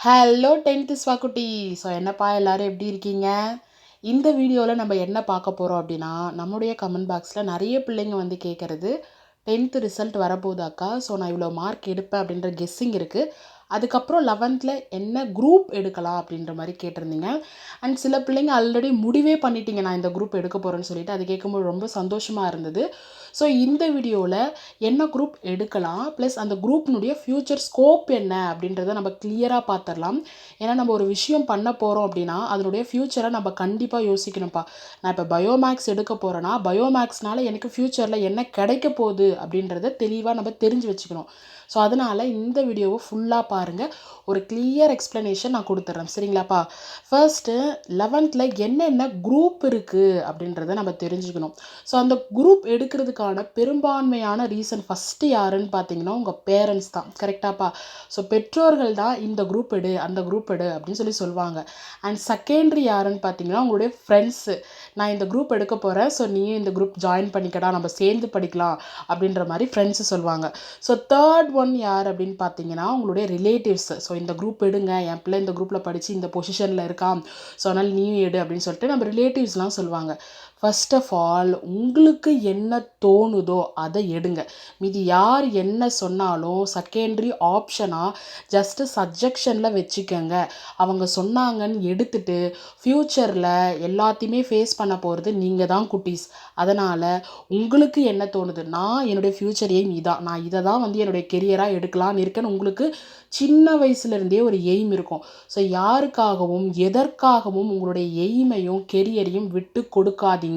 Hello 10th ஸ்வாக்குட்டி. So என்னப்பா எல்லாரும் எப்படி இருக்கீங்க? இந்த வீடியோவில் நம்ம என்ன பார்க்க போகிறோம் அப்படின்னா, நம்முடைய கமெண்ட் பாக்ஸில் நிறைய பிள்ளைங்க வந்து கேட்குறது 10th ரிசல்ட் வரப்போகுதாக்கா, ஸோ நான் இவ்வளோ மார்க் எடுப்பேன் அப்படின்ற கெஸ்ஸிங் இருக்குது. அதுக்கப்புறம் 11th என்ன குரூப் எடுக்கலாம் அப்படின்ற மாதிரி கேட்டிருந்தீங்க. அண்ட் சில பிள்ளைங்க ஆல்ரெடி முடிவே பண்ணிட்டீங்க நான் இந்த குரூப் எடுக்க போகிறேன்னு சொல்லிட்டு, அது கேட்கும்போது ரொம்ப சந்தோஷமாக இருந்தது. ஸோ இந்த வீடியோவில் என்ன குரூப் எடுக்கலாம், ப்ளஸ் அந்த குரூப்னுடைய ஃப்யூச்சர் ஸ்கோப் என்ன அப்படின்றத நம்ம கிளியராக பார்த்துடலாம். ஏன்னா நம்ம ஒரு விஷயம் பண்ண போகிறோம் அப்படின்னா அதனுடைய ஃப்யூச்சரை நம்ம கண்டிப்பாக யோசிக்கணும்ப்பா. நான் இப்போ பயோமேக்ஸ் எடுக்க போகிறேன்னா பயோமேக்ஸ்னால எனக்கு ஃப்யூச்சரில் என்ன கிடைக்க போகுது அப்படின்றத தெளிவாக நம்ம தெரிஞ்சு வச்சுக்கணும். ஸோ அதனால் இந்த வீடியோவை ஃபுல்லாக பாருங்கள். ஒரு கிளியர் எக்ஸ்ப்ளனேஷன் நான் கொடுத்துட்றேன், சரிங்களாப்பா? ஃபர்ஸ்ட்டு 11th என்னென்ன குரூப் இருக்குது அப்படின்றத நம்ம தெரிஞ்சுக்கணும். ஸோ அந்த குரூப் எடுக்கிறதுக்கான பெரும்பான்மையான ரீசன் ஃபஸ்ட்டு யாருன்னு பார்த்தீங்கன்னா உங்கள் பேரண்ட்ஸ் தான், கரெக்டாப்பா? ஸோ பெற்றோர்கள் தான் இந்த குரூப் எடு அந்த குரூப் எடு அப்படின்னு சொல்லுவாங்க. அண்ட் செகண்டரி யாருன்னு பார்த்தீங்கன்னா உங்களுடைய ஃப்ரெண்ட்ஸு. நான் இந்த குரூப் எடுக்க போகிறேன், ஸோ நீயும் இந்த குரூப் ஜாயின் பண்ணிக்கடா, நம்ம சேர்ந்து படிக்கலாம் அப்படின்ற மாதிரி ஃப்ரெண்ட்ஸு சொல்லுவாங்க. ஸோ தேர்ட் ஒன் யார் அப்படின்னு பார்த்தீங்கன்னா உங்களுடைய ரிலேட்டிவ்ஸு. ஸோ இந்த குரூப் எடுங்க, என் பிள்ளை இந்த குரூப்பில் படித்து இந்த பொசிஷனில் இருக்கான், ஸோ அதனால் நீயும் எடு அப்படின்னு சொல்லிட்டு நம்ம ரிலேட்டிவ்ஸ்லாம் சொல்லுவாங்க. ஃபர்ஸ்ட் ஆஃப் ஆல் உங்களுக்கு என்ன தோணுதோ அதை எடுங்க. மீதி யார் என்ன சொன்னாலும் செகண்டரி ஆப்ஷனாக ஜஸ்ட்டு சஜெக்ஷனில் வச்சுக்கோங்க. அவங்க சொன்னாங்கன்னு எடுத்துட்டு ஃப்யூச்சரில் எல்லாத்தையுமே ஃபேஸ் பண்ண போகிறது நீங்கள் தான் குட்டீஸ். அதனால் உங்களுக்கு என்ன தோணுது, நான் என்னுடைய ஃப்யூச்சர் எய்ம் இதான், நான் இதை தான் வந்து என்னுடைய கெரியராக எடுக்கலான்னு இருக்கேன்னு உங்களுக்கு சின்ன வயசுலேருந்தே ஒரு எய்ம் இருக்கும். ஸோ யாருக்காகவும் எதற்காகவும் உங்களுடைய எய்மையும் கெரியரையும் விட்டு கொடுக்காதீங்க,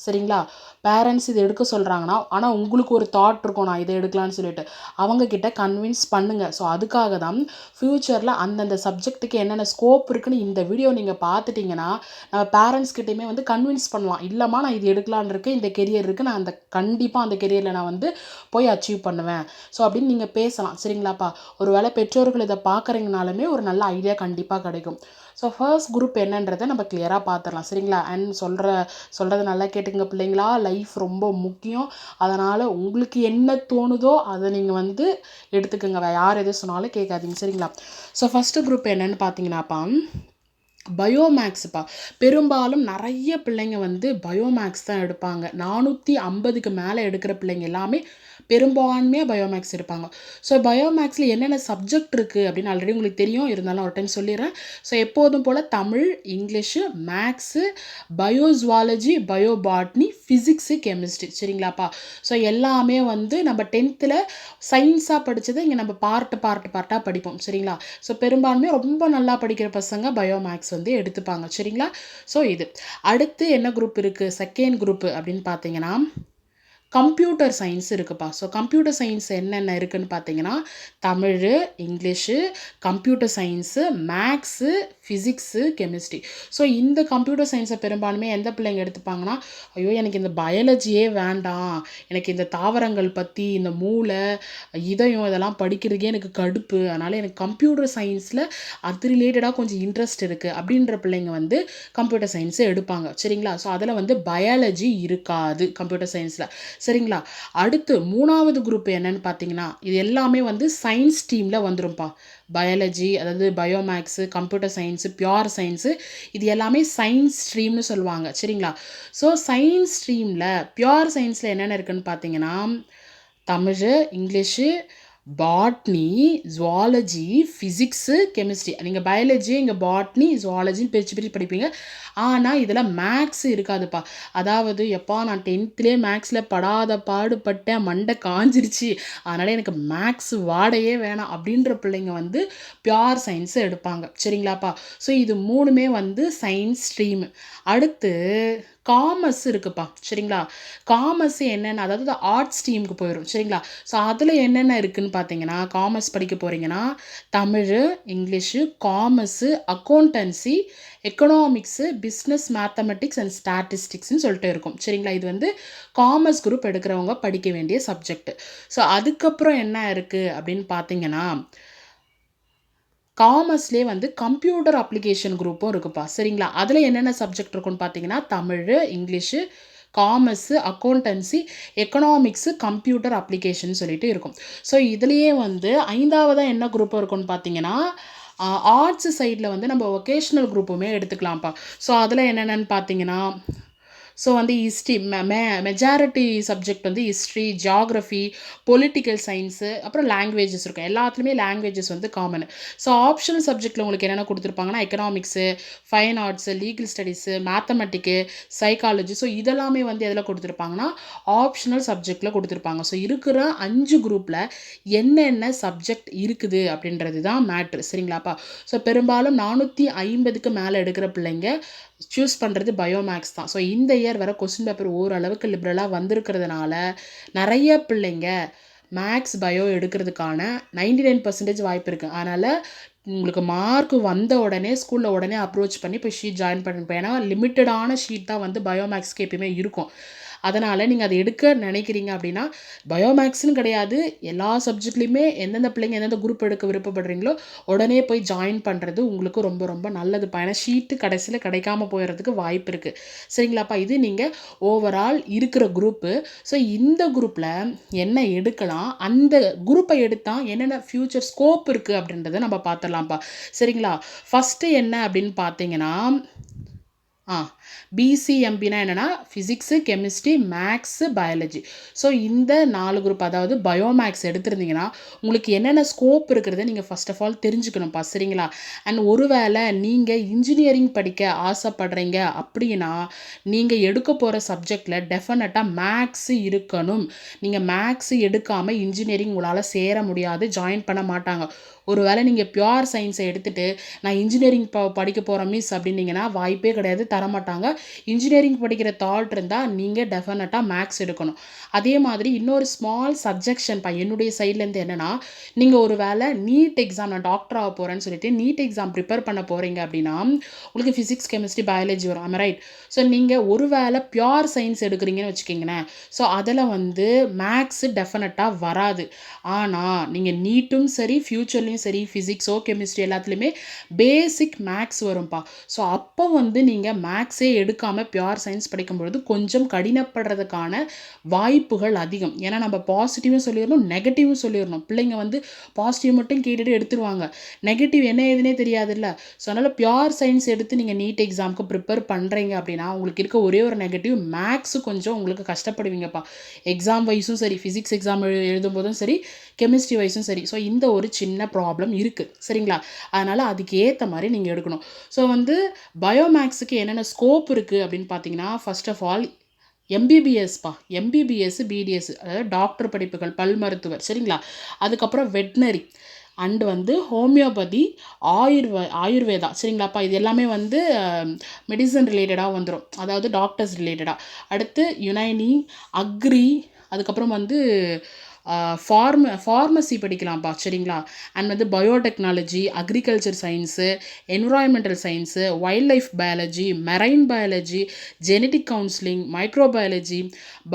சரிங்களா? பேரண்ட்ஸ் இது எடுக்க சொல்கிறாங்கன்னா ஆனால் உங்களுக்கு ஒரு தாட் இருக்கும் நான் இதை எடுக்கலான்னு சொல்லிட்டு, அவங்கக்கிட்ட கன்வின்ஸ் பண்ணுங்கள். ஸோ அதுக்காக தான் ஃப்யூச்சரில் அந்தந்த சப்ஜெக்ட்டுக்கு என்னென்ன ஸ்கோப் இருக்குன்னு இந்த வீடியோ நீங்கள் பார்த்துட்டிங்கன்னா நம்ம பேரண்ட்ஸ்கிட்டையுமே வந்து கன்வின்ஸ் பண்ணலாம். இல்லைம்மா நான் இது எடுக்கலான்னு இருக்கேன், இந்த கெரியர் இருக்குது, நான் கண்டிப்பாக அந்த கெரியரில் நான் வந்து போய் அச்சீவ் பண்ணுவேன், ஸோ அப்படின்னு நீங்கள் பேசலாம், சரிங்களாப்பா? ஒரு வேளை பெற்றோர்கள் இதை பார்க்குறீங்கனாலுமே ஒரு நல்ல ஐடியா கண்டிப்பாக கிடைக்கும். ஸோ ஃபர்ஸ்ட் குரூப் என்னன்றதை நம்ம கிளியராக பார்த்துடலாம், சரிங்களா? அண்ட் சொல்கிறது நல்லா கேட்டுங்க பிள்ளைங்களா, லைஃப் ரொம்ப முக்கியம். அதனால் உங்களுக்கு என்ன தோணுதோ அதை நீங்கள் வந்து எடுத்துக்கோங்க, யார் எது சொன்னாலும் கேட்காதீங்க, சரிங்களா? ஸோ ஃபஸ்ட்டு குரூப் என்னன்னு பார்த்தீங்கன்னாப்பா பயோமேக்ஸுப்பா. பெரும்பாலும் நிறைய பிள்ளைங்க வந்து பயோமேக்ஸ் தான் எடுப்பாங்க. 450க்கு மேலே எடுக்கிற பிள்ளைங்க எல்லாமே பெரும்பான்மையாக பயோமேக்ஸ் எடுப்பாங்க. ஸோ பயோமேக்ஸில் என்னென்ன சப்ஜெக்ட் இருக்குது அப்படின்னு ஆல்ரெடி உங்களுக்கு தெரியும், இருந்தாலும் ஒரு டைம் சொல்லிடுறேன். ஸோ எப்போதும் போல் Tamil, English, maths, bio zoology, bio botany, physics, chemistry, சரிங்களாப்பா? ஸோ எல்லாமே வந்து நம்ம 10th சயின்ஸாக படித்ததை இங்கே நம்ம பார்ட்டாக படிப்போம், சரிங்களா? ஸோ பெரும்பான்மை ரொம்ப நல்லா படிக்கிற பசங்க பயோமேக்ஸ் வந்து எடுத்துப்பாங்க, சரிங்களா? ஸோ இது அடுத்து என்ன குரூப் இருக்குது, செகண்ட் குரூப்பு அப்படின்னு பார்த்தீங்கன்னா கம்ப்யூட்டர் சயின்ஸ் இருக்குப்பா. ஸோ கம்ப்யூட்டர் சயின்ஸ் என்னென்ன இருக்குதுன்னு பார்த்தீங்கன்னா Tamil, English, computer science, maths, physics, chemistry. So இந்த கம்ப்யூட்டர் சயின்ஸை பெரும்பான்மை எந்த பிள்ளைங்க எடுத்துப்பாங்கன்னா, ஐயோ எனக்கு இந்த பயாலஜியே வேண்டாம், எனக்கு இந்த தாவரங்கள் பற்றி இந்த மூளை இதயம் இதெல்லாம் படிக்கிறதுக்கே எனக்கு கடுப்பு, அதனால் எனக்கு கம்ப்யூட்டர் சயின்ஸில் அது ரிலேட்டடாக கொஞ்சம் இன்ட்ரெஸ்ட் இருக்குது அப்படின்ற பிள்ளைங்க வந்து கம்ப்யூட்டர் சயின்ஸை எடுப்பாங்க, சரிங்களா? ஸோ அதில் வந்து பயாலஜி இருக்காது கம்ப்யூட்டர் சயின்ஸில், சரிங்களா? அடுத்து 3வது குரூப் என்னன்னு பார்த்தீங்கன்னா இது எல்லாமே வந்து சயின்ஸ் ஸ்ட்ரீமில் வந்துரும்ப்பா. பயாலஜி, அதாவது biomaths, computer science, pure science, இது எல்லாமே சயின்ஸ் ஸ்ட்ரீம்னு சொல்லுவாங்க, சரிங்களா? ஸோ சயின்ஸ் ஸ்ட்ரீமில் பியூர் சயின்ஸில் என்னென்ன இருக்குதுன்னு பார்த்தீங்கன்னா Tamil, English, botany, zoology, physics, chemistry. நீங்கள் பயாலஜி இங்கே பாட்னி, ஜுவாலஜின்னு பிரித்து படிப்பீங்க. ஆனால் இதில் மேக்ஸு இருக்காதுப்பா. அதாவது எப்பா நான் 10th மேக்ஸில் படாத பாடுபட்டேன், மண்டை காஞ்சிருச்சு, அதனால் எனக்கு மேக்ஸ் வாடையே வேணாம் அப்படின்ற பிள்ளைங்க வந்து பியூர் சயின்ஸு எடுப்பாங்க, சரிங்களாப்பா? ஸோ இது 3மே வந்து சயின்ஸ் ஸ்ட்ரீமு. அடுத்து காமர்ஸ் இருக்குப்பா, சரிங்களா? காமர்ஸ் என்னென்ன, அதாவது ஆர்ட்ஸ் ஸ்ட்ரீமுக்கு போயிடும், சரிங்களா? ஸோ அதில் என்னென்ன இருக்குதுன்னு பார்த்தீங்கன்னா காமர்ஸ் படிக்க போகிறீங்கன்னா Tamil, English, commerce, accountancy, economics, business, mathematics and ஸ்டாட்டிஸ்டிக்ஸ்னு சொல்லிட்டு இருக்கும், சரிங்களா? இது வந்து காமர்ஸ் குரூப் எடுக்கிறவங்க படிக்க வேண்டிய சப்ஜெக்ட். ஸோ அதுக்கப்புறம் என்ன இருக்குது அப்படின்னு பார்த்தீங்கன்னா காமர்ஸ்லேயே வந்து கம்ப்யூட்டர் அப்ளிகேஷன் குரூப்பும் இருக்குப்பா, சரிங்களா? அதில் என்னென்ன சப்ஜெக்ட் இருக்குன்னு பார்த்தீங்கன்னா Tamil, English, commerce, accountancy, economics, computer application சொல்லிட்டு இருக்கும். ஸோ இதுலேயே வந்து 5வதாக என்ன குரூப் இருக்குன்னு பார்த்தீங்கன்னா ஆர்ட்ஸ் சைடில் வந்து நம்ம வொகேஷ்னல் குரூப்புமே எடுத்துக்கலாம்ப்பா. ஸோ அதில் என்னென்னு பார்த்தீங்கன்னா, ஸோ வந்து ஹிஸ்ட்ரி மெஜாரிட்டி சப்ஜெக்ட் வந்து ஹிஸ்ட்ரி, ஜியாகிரஃபி, பொலிட்டிக்கல் சயின்ஸு, அப்புறம் லாங்குவேஜஸ் இருக்கும். எல்லாத்துலேயுமே லாங்குவேஜஸ் வந்து காமனு. ஸோ ஆப்ஷனல் சப்ஜெக்ட்டில் உங்களுக்கு என்னென்ன கொடுத்துருப்பாங்கன்னா, economics, fine arts, legal studies, mathematics, psychology. So இதெல்லாமே வந்து எதில் கொடுத்துருப்பாங்கன்னா, ஆப்ஷனல் சப்ஜெக்டில் கொடுத்துருப்பாங்க. ஸோ இருக்கிற 5 குரூப்பில் என்னென்ன சப்ஜெக்ட் இருக்குது அப்படின்றது தான் மேட்ரு. சரிங்களாப்பா? ஸோ பெரும்பாலும் 450க்கு மேலே எடுக்கிற பிள்ளைங்க சூஸ் பண்ணுறது பயோமேக்ஸ் தான். ஸோ இந்த இயர் வர கொஸ்டின் பேப்பர் ஓரளவுக்கு லிபரலாக வந்திருக்கிறதுனால நிறைய பிள்ளைங்க மேக்ஸ் பயோ எடுக்கிறதுக்கான 99% வாய்ப்பு இருக்குது. அதனால் உங்களுக்கு மார்க் வந்த உடனே ஸ்கூலில் உடனே அப்ரோச் பண்ணி இப்போ ஷீட் ஜாயின் பண்ணிப்போம். ஏன்னா லிமிட்டடான ஷீட் தான் வந்து பயோமேக்ஸ்க்கு எப்பயுமே இருக்கும். அதனால் நீங்கள் அதை எடுக்க நினைக்கிறீங்க அப்படின்னா, பயோமேக்ஸ்னு கிடையாது, எல்லா சப்ஜெக்ட்லேயுமே எந்தெந்த பிள்ளைங்க எந்தெந்த குரூப் எடுக்க விருப்பப்படுறீங்களோ உடனே போய் ஜாயின் பண்ணுறது உங்களுக்கு ரொம்ப ரொம்ப நல்லதுப்பா. ஏன்னா ஷீட்டு கடைசியில் கிடைக்காம போயிடுறதுக்கு வாய்ப்பு இருக்குது. சரிங்களாப்பா? இது நீங்கள் ஓவரால் இருக்கிற குரூப்பு. ஸோ இந்த குரூப்பில் என்ன எடுக்கலாம், அந்த குரூப்பை எடுத்தால் என்னென்ன ஃப்யூச்சர் ஸ்கோப் இருக்குது அப்படின்றத நம்ம பார்த்துடலாம்ப்பா. சரிங்களா? ஃபஸ்ட்டு என்ன அப்படின்னு பார்த்தீங்கன்னா, பிசிஎம்பினா என்னென்னா physics, chemistry, maths, biology. So இந்த 4 குரூப், அதாவது பயோமேக்ஸ் எடுத்திருந்தீங்கன்னா உங்களுக்கு என்னென்ன ஸ்கோப் இருக்கிறத நீங்கள் ஃபஸ்ட் ஆஃப் ஆல் தெரிஞ்சுக்கணும்ப்பா. சரிங்களா? அண்ட் ஒருவேளை நீங்கள் இன்ஜினியரிங் படிக்க ஆசைப்படுறீங்க அப்படின்னா நீங்கள் எடுக்க போகிற சப்ஜெக்டில் டெஃபினட்டாக மேக்ஸு இருக்கணும். நீங்கள் மேக்ஸு எடுக்காமல் இன்ஜினியரிங் உங்களால் சேர முடியாது, ஜாயின் பண்ண மாட்டாங்க. ஒருவேளை நீங்கள் பியூர் சயின்ஸை எடுத்துகிட்டு நான் இன்ஜினியரிங் படிக்க போகிறேன் மிஸ் அப்படின்னீங்கன்னா வாய்ப்பே கிடையாது, தரமாட்டாங்க. இன்ஜினியரிங் படிக்கிற தாட் இருந்தால் நீங்கள் டெஃபினட்டாக மேக்ஸ் எடுக்கணும். அதே மாதிரி இன்னொரு ஸ்மால் சப்ஜெக்ஷன்ப்பா என்னுடைய சைட்லேருந்து என்னென்னா, நீங்கள் ஒரு வேளை நீட் எக்ஸாம், நான் டாக்டர் ஆக போகிறேன்னு சொல்லிட்டு நீட் எக்ஸாம் ப்ரிப்பேர் பண்ண போகிறீங்க அப்படின்னா உங்களுக்கு ஃபிசிக்ஸ், கெமிஸ்ட்ரி, பயாலஜி வரும். ஆமாம், ரைட்? ஸோ நீங்கள் ஒரு வேளை பியூர் சயின்ஸ் எடுக்கிறீங்கன்னு வச்சுக்கிங்களேன், ஸோ அதில் வந்து மேக்ஸு டெஃபினட்டாக வராது. ஆனால் நீங்கள் நீட்டும் சரி, ஃப்யூச்சர்லேயும் சரி, ஃபிசிக்ஸோ கெமிஸ்ட்ரி எல்லாத்துலேயுமே பேசிக் மேக்ஸ் வரும்ப்பா. ஸோ அப்போ வந்து நீங்கள் மேக்ஸே எடுக்காமல் பியூர் சயின்ஸ் படிக்கும்பொழுது கொஞ்சம் கடினப்படுறதுக்கான வாய்ப்புகள் அதிகம். ஏன்னா நம்ம பாசிட்டிவும் சொல்லிடணும், நெகட்டிவும் சொல்லிடணும். பிள்ளைங்க வந்து பாசிட்டிவ் மட்டும் கேட்டுட்டு எடுத்துருவாங்க, நெகட்டிவ் என்ன ஏதுனே தெரியாதுல்ல. ஸோ அதனால் பியூர் சயின்ஸ் எடுத்து நீங்கள் நீட் எக்ஸாமுக்கு ப்ரிப்பேர் பண்ணுறீங்க அப்படின்னா உங்களுக்கு இருக்க ஒரே ஒரு நெகட்டிவ், மேக்ஸு கொஞ்சம் உங்களுக்கு கஷ்டப்படுவீங்கப்பா. எக்ஸாம் வைஸும் சரி, ஃபிசிக்ஸ் எக்ஸாம் எழுதும்போதும் சரி, கெமிஸ்ட்ரி வைஸும் சரி. ஸோ இந்த ஒரு சின்ன ப்ராப்ளம் இருக்குது. சரிங்களா? அதனால் அதுக்கு ஏற்ற மாதிரி நீங்கள் எடுக்கணும். ஸோ வந்து பயோமேக்ஸுக்கு என்னென்ன ஸ்கோப் இருக்குது அப்படின்னு பார்த்தீங்கன்னா, ஃபர்ஸ்ட் ஆஃப் ஆல் எம்பிபிஎஸ்ப்பா. எம்பிபிஎஸ், பிடிஎஸ், அதாவது டாக்டர் படிப்புகள், பல் மருத்துவர். சரிங்களா? அதுக்கப்புறம் வெட்னரி அண்டு வந்து ஹோமியோபதி, ஆயுர்வேதா. சரிங்களாப்பா? இது எல்லாமே வந்து மெடிசன் ரிலேட்டடாக வந்துடும், அதாவது டாக்டர்ஸ் ரிலேட்டடாக. அடுத்து யுனைனி, அக்ரி, அதுக்கப்புறம் வந்து ஃபார்மசி படிக்கலாம்ப்பா. சரிங்களா? அண்ட் வந்து biotechnology, agriculture science, environmental science, wild life biology, marine biology, genetic counselling, microbiology,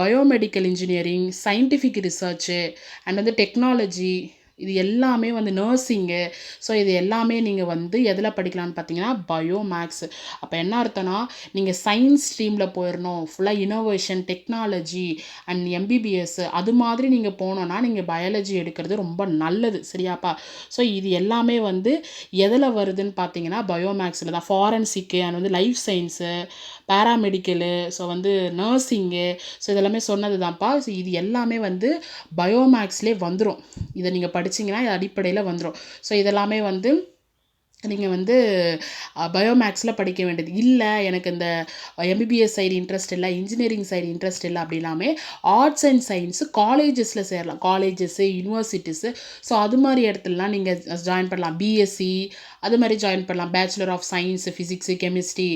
biomedical engineering, scientific research, and வந்து டெக்னாலஜி, இது எல்லாமே வந்து நர்சிங்கு. ஸோ இது எல்லாமே நீங்கள் வந்து எதில் படிக்கலான்னு பார்த்தீங்கன்னா பயோமேக்ஸு. அப்போ என்ன அர்த்தம்னா, நீங்கள் சயின்ஸ் ஸ்ட்ரீமில் போயிடணும், ஃபுல்லாக இனோவேஷன், டெக்னாலஜி அண்ட் எம்பிபிஎஸ் அது மாதிரி நீங்கள் போனோன்னா நீங்கள் பயாலஜி எடுக்கிறது ரொம்ப நல்லது. சரியாப்பா? ஸோ இது எல்லாமே வந்து எதில் வருதுன்னு பார்த்தீங்கன்னா பயோமேக்ஸில் தான். ஃபாரன்சிக்கு அண்ட் வந்து லைஃப் சயின்ஸு, பேராமெடிக்கலு, ஸோ வந்து நர்சிங்கு, ஸோ இதெல்லாமே சொன்னது தான்ப்பா. ஸோ இது எல்லாமே வந்து பயோமேக்ஸ்லேயே வந்துடும். இதை நீங்கள் படிச்சிங்கன்னா இது அடிப்படையில் வந்துடும். ஸோ இதெல்லாமே வந்து நீங்கள் வந்து பயோமேக்ஸில் படிக்க வேண்டியது இல்லை. எனக்கு இந்த எம்பிபிஎஸ் சைடு இன்ட்ரெஸ்ட் இல்லை, இன்ஜினியரிங் சைடு இன்ட்ரெஸ்ட் இல்லை அப்படின்னாமே ஆர்ட்ஸ் அண்ட் சயின்ஸு காலேஜஸில் சேரலாம். காலேஜஸ்ஸு, யூனிவர்சிட்டிஸு, ஸோ அது மாதிரி இடத்துலலாம் நீங்கள் ஜாயின் பண்ணலாம். பிஎஸ்சி அது மாதிரி ஜாயின் பண்ணலாம். Bachelor of science, physics, chemistry,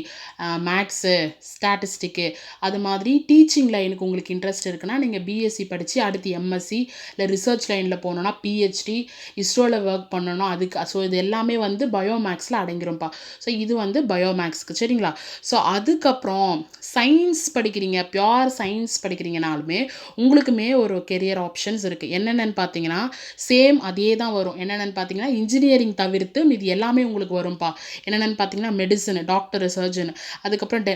maths, statistics, அது மாதிரி டீச்சிங் லைனுக்கு உங்களுக்கு இன்ட்ரெஸ்ட் இருக்குன்னா நீங்கள் பிஎஸ்சி படித்து அடுத்து எம்எஸ்சி இல்லை ரிசர்ச் லைனில் போனோன்னா பிஹெச்டி, இஸ்ரோவில் ஒர்க் பண்ணணும். அதுக்கு ஸோ இது எல்லாமே வந்து பயோமேக்ஸில் அடங்கிரும்ப்பா. ஸோ இது வந்து பயோமேக்ஸ்க்கு. சரிங்களா? ஸோ அதுக்கப்புறம் சயின்ஸ் படிக்கிறீங்க, பியூர் சயின்ஸ் படிக்கிறீங்கனாலுமே உங்களுக்குமே ஒரு கெரியர் ஆப்ஷன்ஸ் இருக்குது. என்னென்னு பார்த்தீங்கன்னா சேம் அதே தான் வரும். என்னென்னு பார்த்தீங்கன்னா இன்ஜினியரிங் தவிர்த்து இது எல்லாமே உங்களுக்கு வரும்ப்பா. என்னென்னு பார்த்தீங்கன்னா மெடிசன், டாக்டர், சர்ஜன், அதுக்கப்புறம்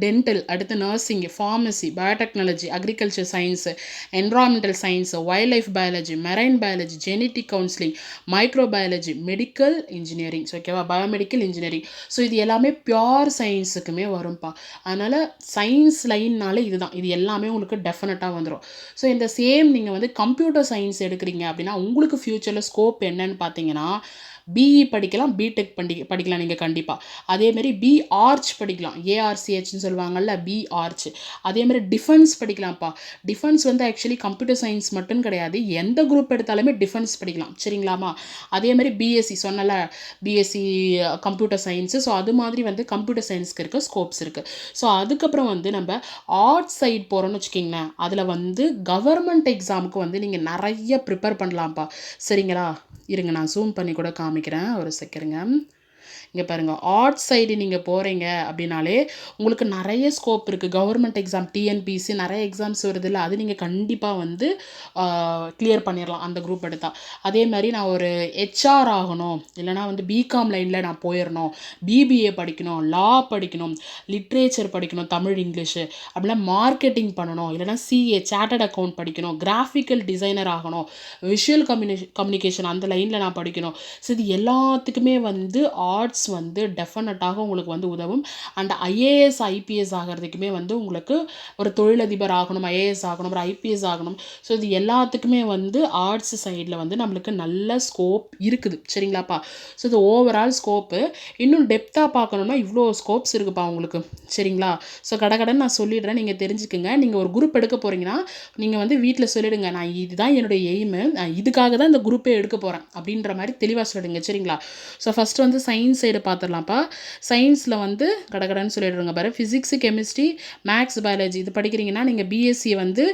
டென்டல், அடுத்து nursing, pharmacy, biotechnology, agriculture science, environmental science, wild life biology, marine biology, genetic counselling, microbiology, medical engineering, ஓகேவா, பயோமெடிக்கல் இன்ஜினியரிங். ஸோ இது எல்லாமே பியோர் சயின்ஸுக்குமே வரும்ப்பா. அதனால் சயின்ஸ் லைன்னாலே இதுதான், இது எல்லாமே உங்களுக்கு டெஃபினட்டாக வந்துடும். ஸோ இந்த சேம் நீங்கள் வந்து கம்ப்யூட்டர் சயின்ஸ் எடுக்கிறீங்க அப்படின்னா உங்களுக்கு ஃப்யூச்சரில் ஸ்கோப் என்னன்னு பார்த்தீங்கன்னா, பிஇ படிக்கலாம், பிடெக் படிக்கலாம் நீங்கள் கண்டிப்பாக. அதேமாரி பி ஆர்ச் படிக்கலாம், ஏஆர்சிஹெச்னு சொல்லுவாங்கள்ல, பி ஆர்ச். அதேமாதிரி டிஃபென்ஸ் படிக்கலாம்ப்பா. டிஃபென்ஸ் வந்து ஆக்சுவலி கம்ப்யூட்டர் சயின்ஸ் மட்டும் கிடையாது, எந்த குரூப் எடுத்தாலுமே டிஃபென்ஸ் படிக்கலாம், சரிங்களாமா. அதேமாதிரி பிஎஸ்சி சொன்னல, பிஎஸ்சி கம்ப்யூட்டர் சயின்ஸு. ஸோ அது மாதிரி வந்து கம்ப்யூட்டர் சயின்ஸ்க்கு இருக்க ஸ்கோப்ஸ் இருக்குது. ஸோ அதுக்கப்புறம் வந்து நம்ம ஆர்ட்ஸ் சைட் போகிறோன்னு வச்சுக்கிங்களேன், அதில் வந்து கவர்மெண்ட் எக்ஸாமுக்கு வந்து நீங்கள் நிறைய ப்ரிப்பேர் பண்ணலாம்ப்பா, சரிங்களா. இருங்க நான் ஜூம் பண்ணி கூட காமிக்கிறேன், ஒரு செகண்டுங்க. இங்கே பாருங்கள், ஆர்ட்ஸ் சைடு நீங்கள் போகிறீங்க அப்படின்னாலே உங்களுக்கு நிறைய ஸ்கோப் இருக்குது. கவர்மெண்ட் எக்ஸாம், டிஎன்பிசி நிறைய எக்ஸாம்ஸ் வருது இல்லை, அது நீங்கள் கண்டிப்பாக வந்து கிளியர் பண்ணிடலாம் அந்த குரூப் எடுத்தால். அதே மாதிரி நான் ஒரு ஹெச்ஆர் ஆகணும், இல்லைனா வந்து பிகாம் லைனில் நான் போயிடணும், பிபிஏ படிக்கணும், லா படிக்கணும், லிட்ரேச்சர் படிக்கணும், தமிழ் இங்கிலீஷு, அப்படின்னா மார்க்கெட்டிங் பண்ணணும், இல்லைனா சிஏ சார்ட்டர்ட் அக்கௌண்ட் படிக்கணும், கிராஃபிக்கல் டிசைனர் ஆகணும், விஷுவல் கம்யூனிகேஷன் அந்த லைனில் நான் படிக்கணும். ஸோ இது எல்லாத்துக்குமே வந்து ஆர்ட்ஸ் வந்து டெஃபினட்டாக உங்களுக்கு வந்து உதவும். அண்ட் ஐஏஎஸ் ஐபிஎஸ் ஆகிறதுக்குமே வந்து உங்களுக்கு ஒரு தொழிலதிபர் ஆகணும், ஐஏஎஸ் ஆகணும், ஒரு ஐபிஎஸ் ஆகணும். ஸோ இது எல்லாத்துக்குமே வந்து ஆர்ட்ஸ் சைடில் வந்து நம்மளுக்கு நல்ல ஸ்கோப் இருக்குது, சரிங்களாப்பா. ஸோ இது ஓவரால் ஸ்கோப்பு. இன்னும் டெப்த்தாக பார்க்கணுன்னா இவ்வளோ ஸ்கோப்ஸ் இருக்குப்பா உங்களுக்கு, சரிங்களா. ஸோ கடகடன்னு நான் சொல்லிடுறேன், நீங்கள் தெரிஞ்சுக்குங்க. நீங்கள் ஒரு குரூப் எடுக்க போகிறீங்கன்னா நீங்கள் வந்து வீட்டில் சொல்லிவிடுங்க, நான் இதுதான் என்னுடைய எய்மு, நான் இதுக்காக தான் இந்த குரூப்பே எடுக்க போகிறேன் அப்படின்ற மாதிரி தெளிவாக சொல்லிடுங்க, சரிங்களா. ஸோ ஃபஸ்ட்டு வந்து சயின்ஸ் சைடு பார்த்துடலாம்ப்பா. சயின்ஸில் வந்து கடகடன்னு சொல்லிடுங்க பாரு, ஃபிசிக்ஸு, கெமிஸ்ட்ரி, மேக்ஸ், பயாலஜி இது படிக்கிறீங்கன்னா நீங்கள் பிஎஸ்சி வந்து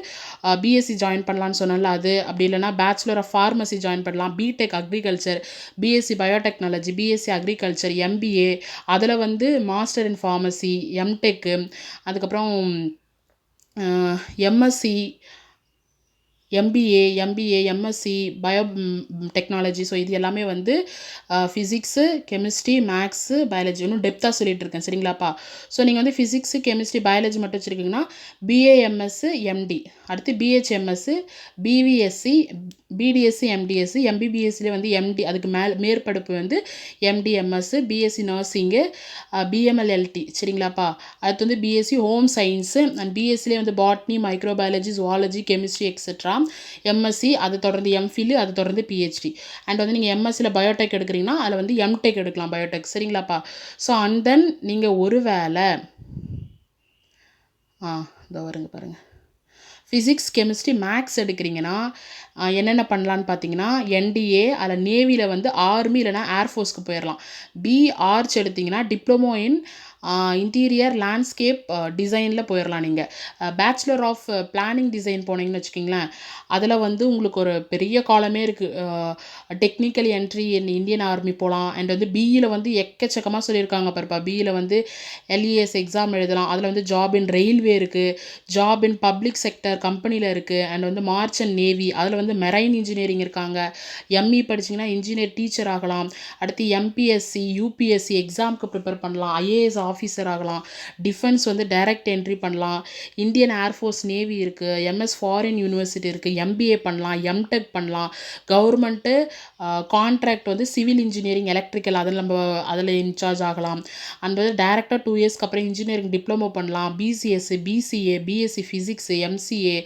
பிஎஸ்சி ஜாயின் பண்ணலான்னு சொன்னால அது, அப்படி இல்லைனா பேச்சுலர் ஆஃப் ஃபார்மசி ஜாயின் பண்ணலாம், BTech agriculture, BSc biotechnology, BSc agriculture, MBA, அதில் வந்து மாஸ்டர் இன் ஃபார்மசி, எம்டெக்கு, அதுக்கப்புறம் MSc, MBA, MSc, biotechnology. So இது எல்லாமே வந்து ஃபிசிக்ஸு, கெமிஸ்ட்ரி, மேக்ஸு, பயாலஜி இன்னும் டெப்த்தாக சொல்லிட்டு இருக்கேன், சரிங்களாப்பா. ஸோ நீங்கள் வந்து ஃபிசிக்ஸு, கெமிஸ்ட்ரி, பயாலஜி மட்டும் வச்சுருக்கீங்கன்னா பிஏஎம்எஸ்ஸு, எம்டி, அடுத்து பிஹெச்எம்எஸ்ஸு, பிவிஎஸ்சி, பிடிஎஸ்சி, எம்டிஎஸ்சி, எம்பிபிஎஸ்சியில் வந்து எம்டி, அதுக்கு மேற்படிப்பு வந்து எம்டிஎம்எஸ்ஸு, பிஎஸ்சி நர்சிங்கு, பிஎம்எல்எல்டி, சரிங்களாப்பா. அடுத்து வந்து பிஎஸ்சி ஹோம் சயின்ஸு, அண்ட் பிஎஸ்சிலே வந்து botany, microbiology, zoology, chemistry etcetera. MSc, அது தொடர்ந்து எம்ஃபில், அது தொடர்ந்து பிஹெச்டி. அண்ட் வந்து நீங்கள் எம்எஸ்சியில் பயோடெக் எடுக்கிறீங்கன்னா அதில் வந்து எம்டெக் எடுக்கலாம், பயோடெக், சரிங்களாப்பா. ஸோ அண்ட் தென் நீங்கள் ஒரு வேளை இதோ வருங்க பாருங்கள், ஃபிசிக்ஸ், கெமிஸ்ட்ரி, மேக்ஸ் எடுக்கிறீங்கன்னா என்னென்ன பண்ணலான்னு பார்த்தீங்கன்னா, என்டிஏ, அதில் நேவியில் வந்து ஆர்மி இல்லைனா ஏர்ஃபோர்ஸ்க்கு போயிடலாம். பி ஆர்ச் எடுத்திங்கன்னா டிப்ளமோ இன் இன்டீரியர் லேண்ட்ஸ்கேப் டிசைனில் போயிடலாம். நீங்கள் பேச்சுலர் ஆஃப் பிளானிங் டிசைன் போனீங்கன்னு வச்சுக்கிங்களேன், அதில் வந்து உங்களுக்கு ஒரு பெரிய காலமே இருக்குது. Technical entry in Indian army போகலாம். அண்ட் வந்து பிஇயில் வந்து எக்கச்சக்கமாக சொல்லியிருக்காங்க பாருப்பா. பிஇயில் வந்து எல்இஎஸ் எக்ஸாம் எழுதலாம், அதில் வந்து ஜாப் இன் ரயில்வே இருக்குது, ஜாப் இன் பப்ளிக் செக்டர் கம்பெனியில் இருக்குது. அண்ட் வந்து மார்ச் அண்ட் நேவி, அதில் வந்து மெரைன் இன்ஜினியரிங் இருக்காங்க. எம்இ படிச்சிங்கன்னா இன்ஜினியர் டீச்சர் ஆகலாம். அடுத்து எம்பிஎஸ்சி, யூபிஎஸ்சி எக்ஸாமுக்கு ப்ரிப்பேர் பண்ணலாம், ஐஏஎஸ் ஆஃபீஸர் ஆகலாம். டிஃபென்ஸ் வந்து டைரக்ட் என்ட்ரி பண்ணலாம். இந்தியன் ஏர்ஃபோர்ஸ், நேவி இருக்குது, எம்எஸ் ஃபாரின் யூனிவர்சிட்டி இருக்குது, எம்பிஏ பண்ணலாம், எம்டெக் பண்ணலாம். கவர்மெண்ட்டு கான்ட்ராக்ட் வந்து சிவில் இன்ஜினியரிங், எலக்ட்ரிக்கல், அதில் இன்சார்ஜ் ஆகலாம். அண்ட் வந்து டேரெக்டாக 2 இயர்ஸ்க்கு அப்புறம் இன்ஜினியரிங் டிப்ளமோ பண்ணலாம். BCS, BCA, BSc physics, MCA,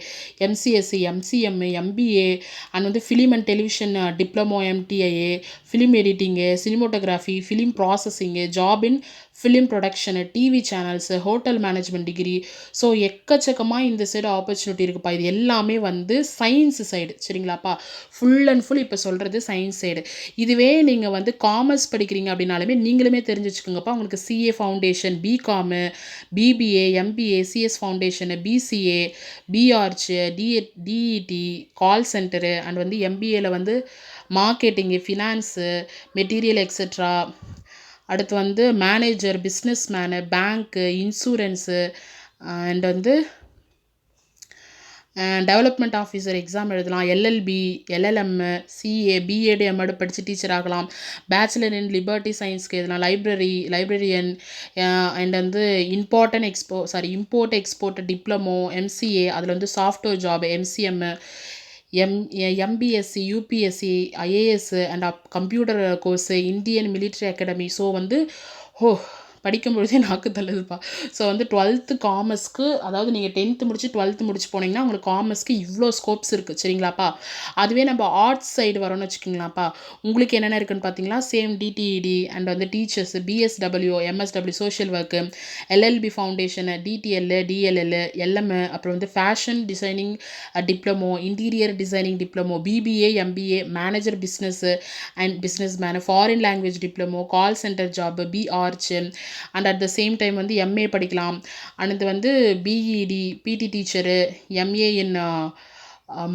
MSc, MCM, MBA, and வந்து film and television diploma, MDIA, film editing, cinematography, film processing, job in film production, TV channels, hotel management degree. So எக்கச்சக்கமாக இந்த side opportunity இருக்குப்பா. இது எல்லாமே வந்து science side, சரிங்களாப்பா. Full and full இப்போ சொல்கிறது சயின்ஸ் சைடு. இதுவே நீங்கள் வந்து காமர்ஸ் படிக்கிறீங்க அப்படின்னாலுமே நீங்களுமே தெரிஞ்சு வச்சுக்கோங்கப்பா. உங்களுக்கு CA foundation, BCom, BBA, MBA, CS foundation, BCA, BArch, DEd, call centre, and வந்து எம்பிஏல வந்து மார்க்கெட்டிங்கு, ஃபினான்ஸு, மெட்டீரியல் எக்ஸெட்ரா. அடுத்து வந்து manager, business man, bank, insurance, and வந்து டெவலப்மெண்ட் ஆஃபீஸர் எக்ஸாம் எழுதலாம். LLB, LLM, CA, BEd, MEd படித்து teacher ஆகலாம். Bachelor in liberty சயின்ஸ்க்கு எதுனா லைப்ரரியன் அண்ட் வந்து இம்போர்ட் எக்ஸ்போர்ட் டிப்ளமோ, எம்சிஏ, அதில் வந்து software job, MCM, M MPSC, UPSC, IAS and computer course, Indian military academy. So வந்து ஹோ படிக்கும் பொழுதே நாக்கு தள்ளுதுப்பா. ஸோ வந்து 12th காமர்ஸ்க்கு, அதாவது நீங்கள் 10th முடிச்சு 12th முடிச்சு போனீங்கன்னா உங்களுக்கு காமர்ஸ்க்கு இவ்வளோ ஸ்கோப்ஸ் இருக்குது சரிங்களாப்பா. அதுவே நம்ம ஆர்ட்ஸ் சைடு வரோன்னு வச்சுக்கிங்களாப்பா, உங்களுக்கு என்னென்ன இருக்குன்னு பார்த்தீங்கன்னா சேம் டிடிஇடி அண்ட் வந்து teachers, BSW, MSW social work, LLB foundation, DTL, DLL, LM, அப்புறம் வந்து fashion designing diploma, interior designing diploma, BBA, MBA, manager business and business man, foreign language diploma, call centre job, BArch and at the same time வந்து MA படிக்கலாம். And இது வந்து BEd, PT teacher, MA in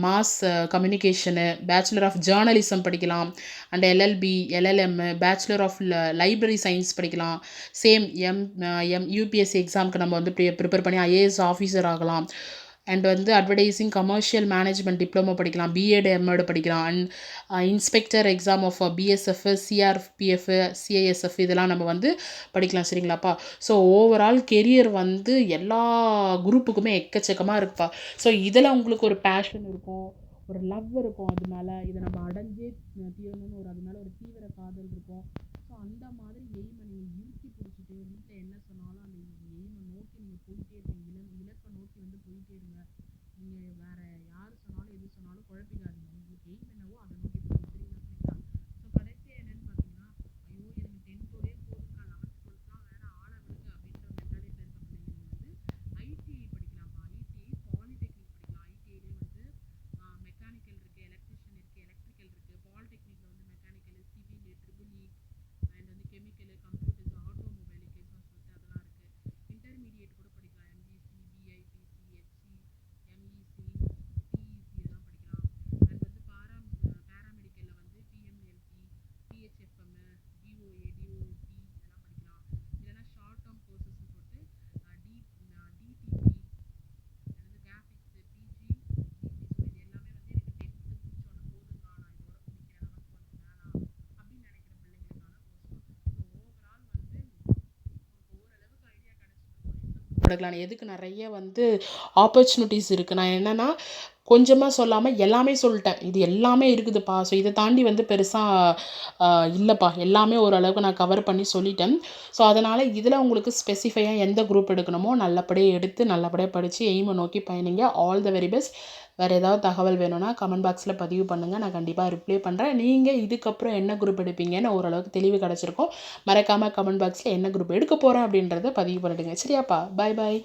mass communication, bachelor of journalism படிக்கலாம். And LLB, LLM, bachelor of library science படிக்கலாம். Same UPSC எக்ஸாமுக்கு நம்ம வந்து prepare பண்ணி ஐஏஎஸ் ஆஃபீஸர் ஆகலாம். அண்ட் வந்து அட்வர்டைசிங் கமர்ஷியல் மேனேஜ்மெண்ட் டிப்ளமோ படிக்கலாம். பிஎட், எம்எட் படிக்கலாம். And inspector exam of BSF, CRPF, CISF இதெல்லாம் நம்ம வந்து படிக்கலாம் சரிங்களாப்பா. ஸோ ஓவரால் கெரியர் வந்து எல்லா குரூப்புக்குமே எக்கச்சக்கமாக இருக்குப்பா. ஸோ இதில் உங்களுக்கு ஒரு பேஷன் இருக்கும், ஒரு லவ் இருக்கும், அது மேலே இதை நம்ம அடைஞ்சே தீரணும்னு அது மேலே ஒரு தீவிர காதல் இருக்கும். ஸோ அந்த மாதிரி எய்மை நீங்கள் இறுக்கி பிடிச்சிட்டு வீட்டில் என்ன சொன்னாலும் அந்த எய்மை நோக்கி நீங்கள் போயிட்டே இருப்பீங்க. இலக்கை நோக்கி வந்து போயிட்டே இருங்க. நீங்கள் வேறு யார் சொன்னாலும் எது சொன்னாலும் குழப்பிக்காதீங்க. உங்களுக்கு எய்ம் என்னவோ அதை நோக்கி போயிட்டு. ஸோ கடைசியாக என்னென்னு பார்த்தீங்கன்னா, ஐயோ எனக்கு 10th போதுக்கா, 11th 12th வேணாம், ஆளை விடுங்க அப்படின்ற மென்டாலிட்டியில் இருக்க பிள்ளைங்களுக்கு வந்து ஐடிஐ படிக்கலாம்ப்பா. ஐடிஐ, பாலிடெக்னிக் படிக்கலாம். ஐடிஐலே வந்து மெக்கானிக்கல் இருக்குது, எலக்ட்ரிஷியன் இருக்குது, எலக்ட்ரிக்கல் இருக்குது. பாலிடெக்னிக்கில் வந்து மெக்கானிக்கல், சிவில், ட்ரிபிள்இ அண்ட் வந்து கெமிக்கல், கம்ப்யூட்டர்ஸ், ஆட்டோமொபைலுக்கு சொல்லிட்டு அதெல்லாம் இருக்குது. இன்டர்மீடியேட் கூட படிக்கலாம். எம்பிசி, பிஐபிசி, ஹெச்சி, எம்இசி, டிஇசி இதெல்லாம் படிக்கலாம். அண்ட் வந்து பேராமெடிக்கலில் வந்து பிஎம்எல்டி, பிஹெச்எஃப்எம், டிஓஏ, டிஓடி இதெல்லாம் படிக்கலாம். இல்லைன்னா ஷார்ட் டேர்ம் கோர்சஸ்ன்னு போட்டு டிடிபி வந்து கிராஃபிக்ஸு, பிஜி, டிசி. ஸோ இது எல்லாமே வந்து எனக்கு 10th முடிச்சோன்னே போதுங்கா, நான் இதோட முடிக்கிறேன், 11th வேணாம் அப்படின்னு நினைக்கிற பிள்ளைங்களுக்கான கோர்ஸ் தான். ஸோ ஓவரால் வந்து உங்களுக்கு ஓரளவுக்கு ஐடியா கிடச்சிருக்கும் எடுக்கலாம். எதுக்கு நிறைய வந்து ஆப்பர்ச்சுனிட்டிஸ் இருக்குது. நான் என்னென்னா கொஞ்சமாக சொல்லாமல் எல்லாமே சொல்லிட்டேன். இது எல்லாமே இருக்குதுப்பா. ஸோ இதை தாண்டி வந்து பெருசாக இல்லைப்பா. எல்லாமே ஓரளவுக்கு நான் கவர் பண்ணி சொல்லிட்டேன். ஸோ அதனால் இதில் உங்களுக்கு ஸ்பெசிஃபையாக எந்த குரூப் எடுக்கணுமோ நல்லபடியாக எடுத்து நல்லபடியாக படித்து எய்மை நோக்கி பயணிங்க. All the very best. வேறு ஏதாவது தகவல் வேணும்னா கமெண்ட் பாக்ஸில் பதிவு பண்ணுங்கள், நான் கண்டிப்பாக ரிப்ளை பண்ணுறேன். நீங்கள் இதுக்கப்புறம் என்ன குரூப் எடுப்பீங்கன்னு ஓரளவுக்கு தெளிவு கிடச்சிருக்கும். மறக்காமல் கமெண்ட் பாக்ஸில் என்ன குரூப் எடுக்க போகிறேன் அப்படின்றத பதிவு பண்ணிவிடுங்க சரியாப்பா. பாய் பாய்.